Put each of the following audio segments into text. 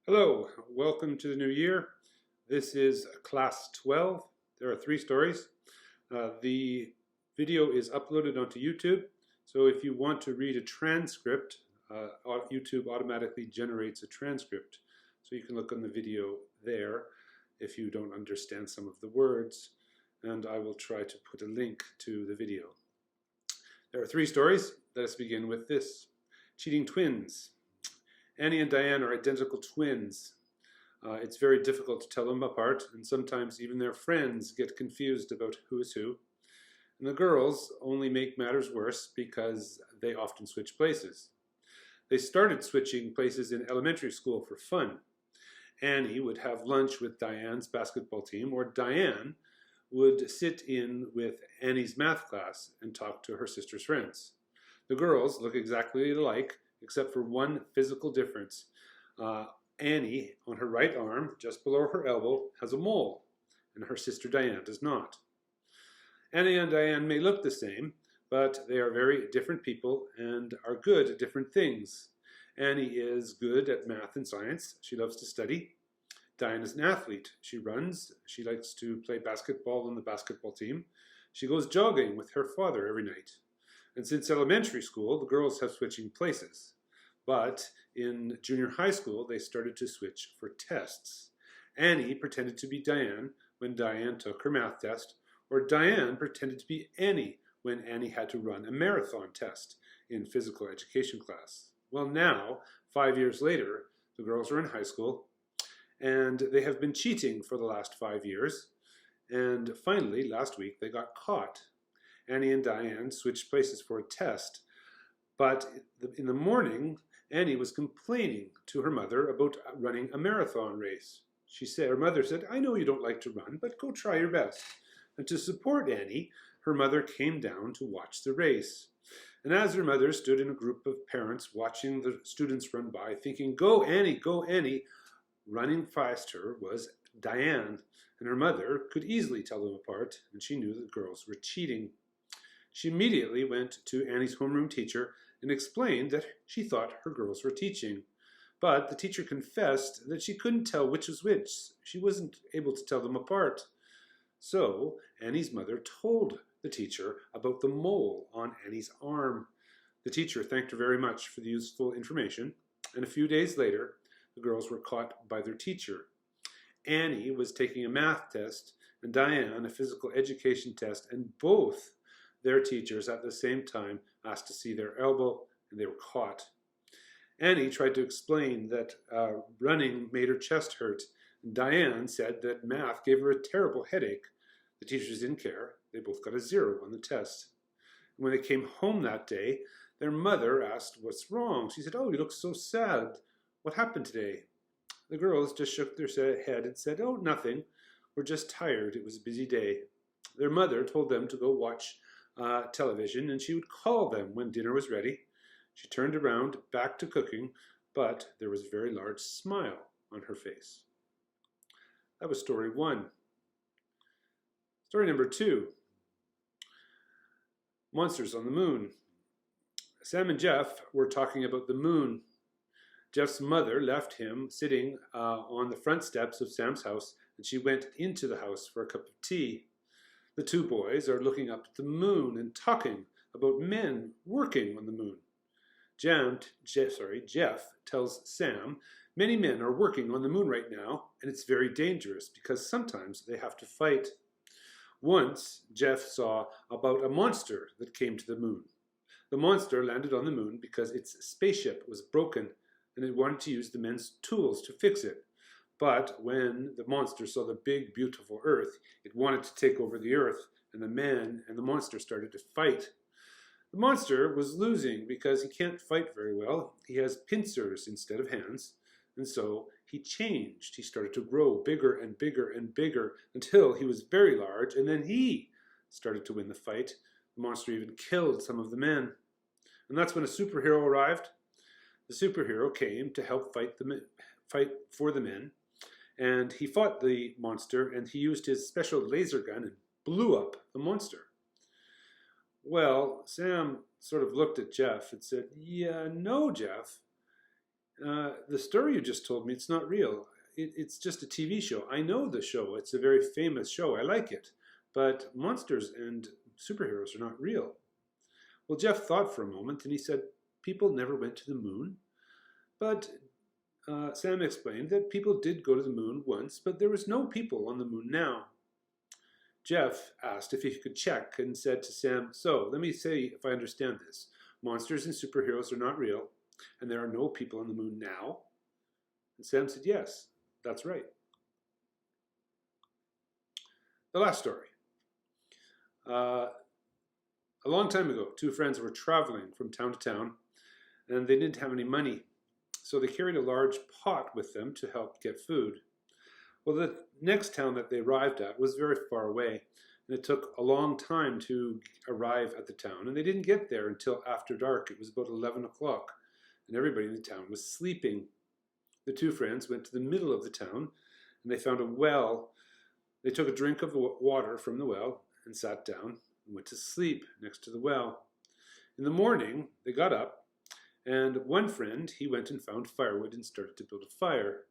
Hello, welcome to the new year. This is class 12. There are 3 stories. The video is uploaded onto YouTube, so if you want to read a transcript, YouTube automatically generates a transcript. So you can look on the video there if you don't understand some of the words, and I will try to put a link to the video. There are 3 stories. Let us begin with this. Cheating twins. Annie and Diane are identical twins. It's very difficult to tell them apart, and sometimes even their friends get confused about who is who. And the girls only make matters worse because they often switch places. They started switching places in elementary school for fun. Annie would have lunch with Diane's basketball team, or Diane would sit in with Annie's math class and talk to her sister's friends. The girls look exactly alike, except for one physical difference. Annie, on her right arm, just below her elbow, has a mole, and her sister Diane does not. Annie and Diane may look the same, but they are very different people and are good at different things. Annie is good at math and science. She loves to study. Diane is an athlete. She runs. She likes to play basketball on the basketball team. She goes jogging with her father every night. And since elementary school, the girls have switching places. But in junior high school, they started to switch for tests. Annie pretended to be Diane when Diane took her math test, or Diane pretended to be Annie when Annie had to run a marathon test in physical education class. Well, now, 5 years later, the girls are in high school, and they have been cheating for the last 5 years. And finally, last week, they got caught. Annie and Diane switched places for a test, but in the morning, Annie was complaining to her mother about running a marathon race. Her mother said, "I know you don't like to run, but go try your best." And to support Annie, her mother came down to watch the race. And as her mother stood in a group of parents watching the students run by, thinking, "Go Annie, go Annie," running past her was Diane, and her mother could easily tell them apart, and she knew the girls were cheating. She immediately went to Annie's homeroom teacher and explained that she thought her girls were teaching. But the teacher confessed that she couldn't tell which was which. She wasn't able to tell them apart. So Annie's mother told the teacher about the mole on Annie's arm. The teacher thanked her very much for the useful information, and a few days later, the girls were caught by their teacher. Annie was taking a math test, and Diane a physical education test, and both their teachers at the same time asked to see their elbow, and they were caught. Annie tried to explain that running made her chest hurt, and Diane said that math gave her a terrible headache. The teachers didn't care. They both got a 0 on the test. And when they came home that day, their mother asked, "What's wrong?" She said, "Oh, you look so sad. What happened today?" The girls just shook their head and said, "Oh, nothing. We're just tired. It was a busy day." Their mother told them to go watch television, and she would call them when dinner was ready. She turned around, back to cooking, but there was a very large smile on her face. That was story 1. Story number 2, Monsters on the Moon. Sam and Jeff were talking about the moon. Jeff's mother left him sitting on the front steps of Sam's house, and she went into the house for a cup of tea. The two boys are looking up at the moon and talking about men working on the moon. Jeff tells Sam, "Many men are working on the moon right now, and it's very dangerous because sometimes they have to fight." Once, Jeff saw about a monster that came to the moon. The monster landed on the moon because its spaceship was broken, and it wanted to use the men's tools to fix it. But when the monster saw the big, beautiful Earth, it wanted to take over the Earth, and the men and the monster started to fight. The monster was losing because he can't fight very well. He has pincers instead of hands, and so he changed. He started to grow bigger and bigger and bigger until he was very large, and then he started to win the fight. The monster even killed some of the men. And that's when a superhero arrived. The superhero came to help fight for the men. And he fought the monster, and he used his special laser gun and blew up the monster. Well, Sam sort of looked at Jeff and said, "Yeah, no, Jeff." The story you just told me, it's not real. It's just a TV show. I know the show. It's a very famous show. I like it. But monsters and superheroes are not real. Well, Jeff thought for a moment, and he said, people never went to the moon. But Sam explained that people did go to the moon once, but there was no people on the moon now. Jeff asked if he could check and said to Sam, so let me see if I understand this. Monsters and superheroes are not real, and there are no people on the moon now? And Sam said, yes, that's right. The last story. A long time ago, two friends were traveling from town to town, and they didn't have any money. So they carried a large pot with them to help get food. Well, the next town that they arrived at was very far away, and it took a long time to arrive at the town, and they didn't get there until after dark. It was about 11 o'clock, and everybody in the town was sleeping. The two friends went to the middle of the town, and they found a well. They took a drink of the water from the well and sat down and went to sleep next to the well. In the morning, they got up, and one friend, he went and found firewood and started to build a fire.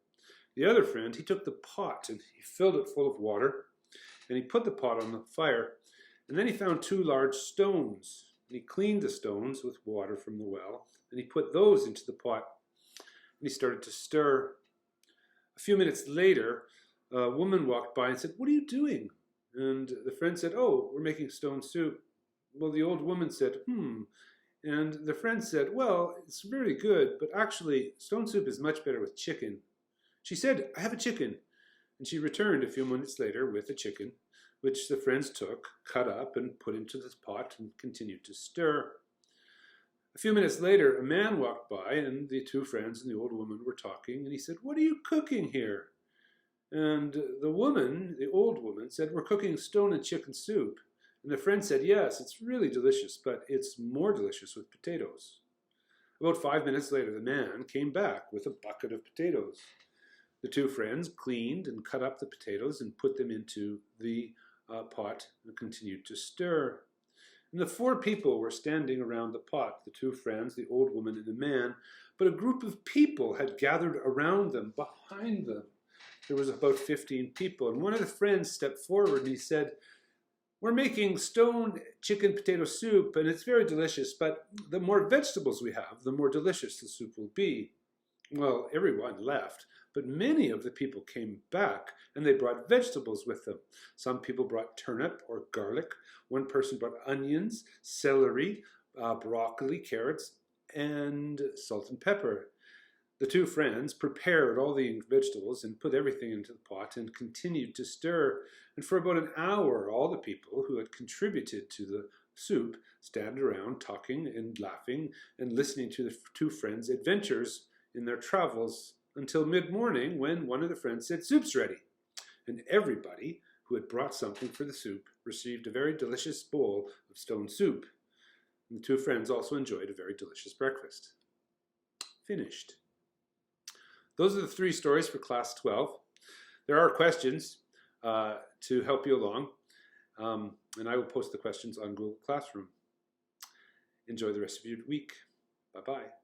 The other friend, he took the pot and he filled it full of water, and he put the pot on the fire, and then he found two large stones, and he cleaned the stones with water from the well, and he put those into the pot, and he started to stir. A few minutes later, a woman walked by and said, "What are you doing?" And the friend said, "Oh, we're making stone soup." Well, the old woman said, And the friend said, "Well, it's very good, but actually stone soup is much better with chicken." She said, "I have a chicken." And she returned a few minutes later with a chicken, which the friends took, cut up, and put into this pot and continued to stir. A few minutes later, a man walked by, and the two friends and the old woman were talking, and he said, "What are you cooking here?" And the woman, the old woman, said, "We're cooking stone and chicken soup." And the friend said, "Yes, it's really delicious, but it's more delicious with potatoes." About 5 minutes later, the man came back with a bucket of potatoes. The two friends cleaned and cut up the potatoes and put them into the pot and continued to stir. And the four people were standing around the pot, the two friends, the old woman, and the man, but a group of people had gathered around them, behind them. There was about 15 people, and one of the friends stepped forward and he said, "We're making stone chicken potato soup, and it's very delicious, but the more vegetables we have, the more delicious the soup will be." Well, everyone left, but many of the people came back, and they brought vegetables with them. Some people brought turnip or garlic. One person brought onions, celery, broccoli, carrots, and salt and pepper. The two friends prepared all the vegetables and put everything into the pot and continued to stir. And for about an hour, all the people who had contributed to the soup stand around talking and laughing and listening to the two friends' adventures in their travels until mid-morning, when one of the friends said, "Soup's ready." And everybody who had brought something for the soup received a very delicious bowl of stone soup. And the two friends also enjoyed a very delicious breakfast. Finished. Those are the three stories for class 12. There are questions to help you along, and I will post the questions on Google Classroom. Enjoy the rest of your week. Bye-bye.